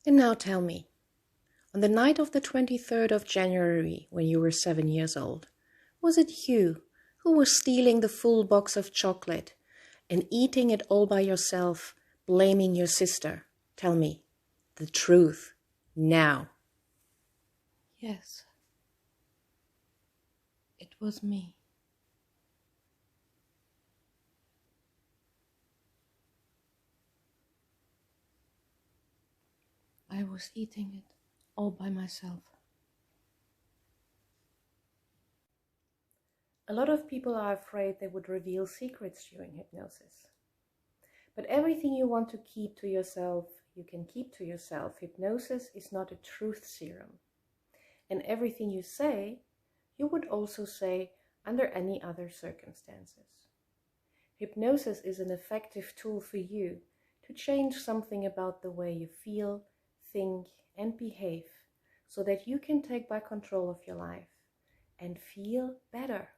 And now tell me, on the night of the 23rd of January, when you were 7 years old, was it you who was stealing the full box of chocolate and eating it all by yourself, blaming your sister? Tell me the truth now. Yes, it was me. I was eating it all by myself. A lot of people are afraid they would reveal secrets during hypnosis. But everything you want to keep to yourself, you can keep to yourself. Hypnosis is not a truth serum. And everything you say, you would also say under any other circumstances. Hypnosis is an effective tool for you to change something about the way you feel, think, and behave so that you can take back control of your life and feel better.